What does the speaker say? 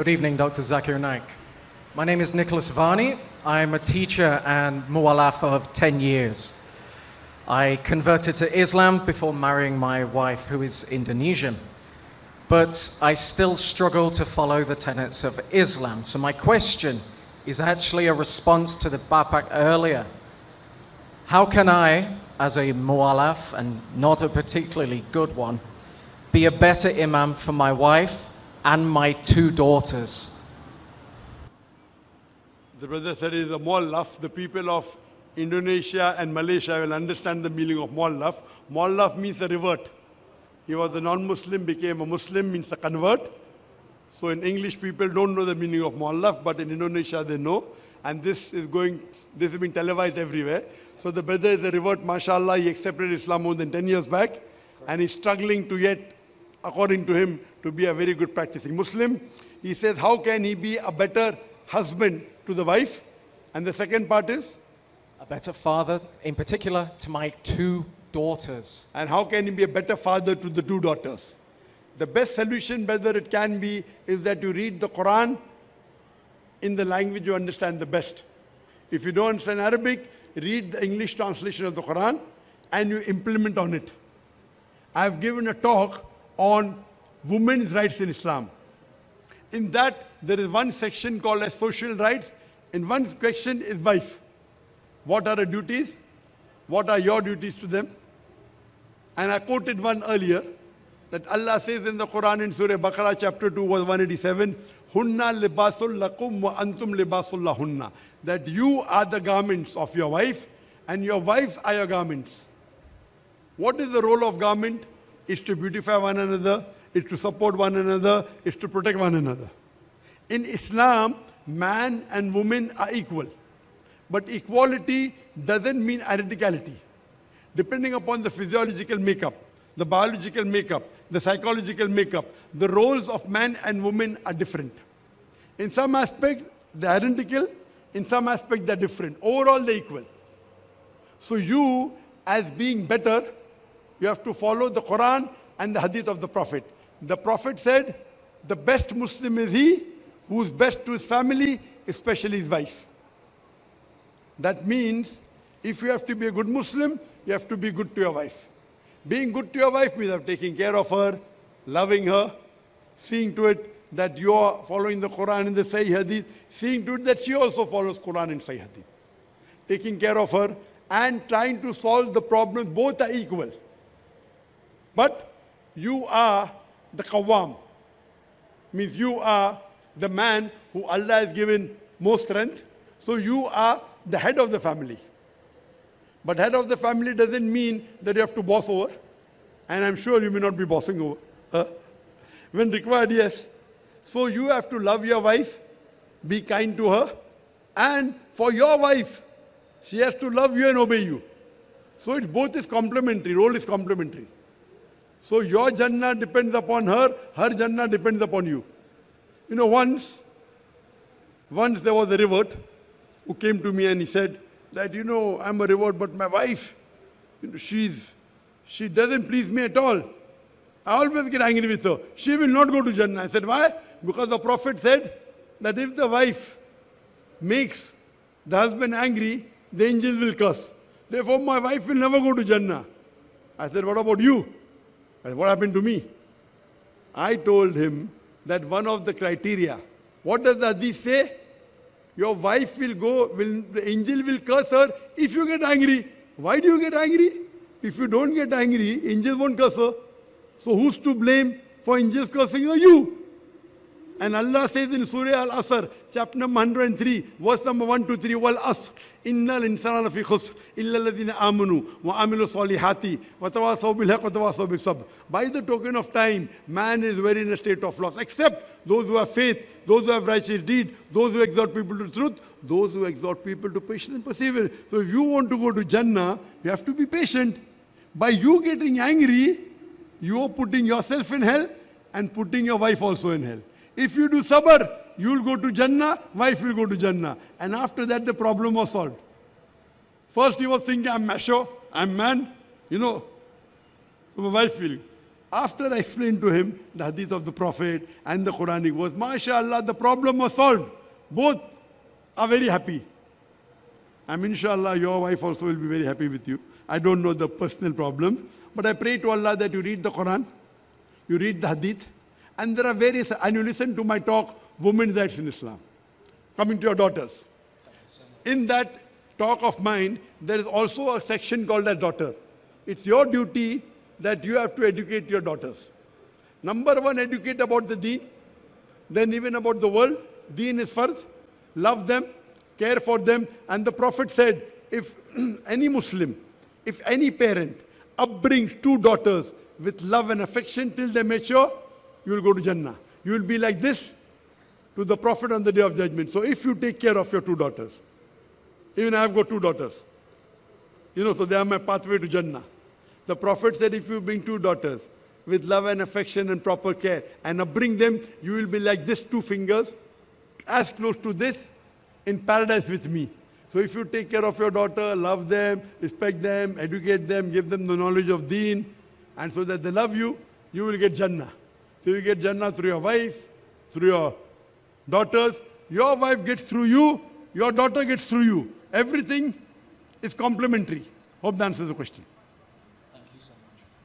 Good evening, Dr. Zakir Naik. My name is Nicholas Varney. I'm a teacher and mu'alaf of 10 years. I converted to Islam before marrying my wife, who is Indonesian. But I still struggle to follow the tenets of Islam. So my question is actually a response to the Bapak earlier. How can I, as a mu'alaf, and not a particularly good one, be a better imam for my wife and my two daughters? The brother said he is a mu'allaf. The people of Indonesia and Malaysia will understand the meaning of mu'allaf. Mu'allaf means a revert. He was a non-Muslim, became a Muslim, means a convert. So in English, people don't know the meaning of mu'allaf, but in Indonesia they know. And this is being televised everywhere. So the brother is a revert, mashallah. He accepted Islam more than 10 years back. And he's struggling to yet, according to him, to be a very good practicing Muslim. He says, how can he be a better husband to the wife? And the second part is? A better father, in particular, to my two daughters. And how can he be a better father to the two daughters? The best solution, whether it can be, is that you read the Quran in the language you understand the best. If you don't understand Arabic, read the English translation of the Quran and you implement on it. I've given a talk on women's rights in Islam. In that, there is one section called as social rights, and one section is wife. What are her duties? What are your duties to them? And I quoted one earlier, that Allah says in the Quran in Surah Baqarah chapter 2 verse 187, Hunna libasul lakum wa antum libasul lahunna. That you are the garments of your wife and your wives are your garments. What is the role of garment? Is to beautify one another, is to support one another, is to protect one another. In Islam, man and woman are equal. But equality doesn't mean identicality. Depending upon the physiological makeup, the biological makeup, the psychological makeup, the roles of man and woman are different. In some aspects, they're identical. In some aspects, they're different. Overall, they're equal. So you, as being better, you have to follow the Quran and the hadith of the Prophet. The Prophet said, the best Muslim is he who is best to his family, especially his wife. That means, if you have to be a good Muslim, you have to be good to your wife. Being good to your wife means of taking care of her, loving her, seeing to it that you are following the Quran and the Sahih Hadith, seeing to it that she also follows Quran and Sahih Hadith. Taking care of her and trying to solve the problem, both are equal. But you are the Qawwam, means you are the man who Allah has given more strength, so you are the head of the family. But head of the family doesn't mean that you have to boss over, and I'm sure you may not be bossing over. When required, yes. So you have to love your wife, be kind to her, and for your wife, she has to love you and obey you. So it both is complementary, role is complementary. So your Jannah depends upon her Jannah depends upon you. You know, once there was a revert who came to me and he said that, you know, I'm a revert, but my wife, you know, she doesn't please me at all. I always get angry with her. She will not go to Jannah. I said, why? Because the Prophet said that if the wife makes the husband angry, the angels will curse. Therefore, my wife will never go to Jannah. I said, what about you? I said, what happened to me? I told him that one of the criteria, what does the hadith say? Your wife will go, the angel will curse her if you get angry. Why do you get angry? If you don't get angry, angels won't curse her. So who's to blame for angels cursing her? You. And Allah says in Surah Al-Asr, chapter number 103, verse number 1 to 3, Wal Asr, Innal insana lafi khusr, illa alladhina amanu, wa amilu salihati, wa tawasaw bil haqq wa tawasaw bis sabr. By the token of time, man is very in a state of loss, except those who have faith, those who have righteous deed, those who exhort people to truth, those who exhort people to patience and perseverance. So if you want to go to Jannah, you have to be patient. By you getting angry, you are putting yourself in hell and putting your wife also in hell. If you do sabr, you will go to Jannah, wife will go to Jannah. And after that, the problem was solved. First he was thinking, I'm macho, I'm man, you know. So my wife will. After I explained to him the hadith of the Prophet and the Quranic verse, MashaAllah, the problem was solved. Both are very happy. And inshallah, your wife also will be very happy with you. I don't know the personal problems, but I pray to Allah that you read the Quran, you read the hadith, and there are various, and you listen to my talk, Women's Rights in Islam. Coming to your daughters. In that talk of mine, there is also a section called as daughter. It's your duty that you have to educate your daughters. Number one, educate about the deen, then even about the world. Deen is first. Love them, care for them. And the Prophet said, if any Muslim, if any parent upbrings two daughters with love and affection till they mature, you will go to Jannah. You will be like this to the Prophet on the Day of Judgment. So if you take care of your two daughters, even I have got two daughters, so they are my pathway to Jannah. The Prophet said, if you bring two daughters with love and affection and proper care and upbring them, you will be like this two fingers, as close to this, in paradise with me. So if you take care of your daughter, love them, respect them, educate them, give them the knowledge of deen, and so that they love you, you will get Jannah. So you get Jannah through your wife, through your daughters. Your wife gets through you, your daughter gets through you. Everything is complementary. Hope that answers the question.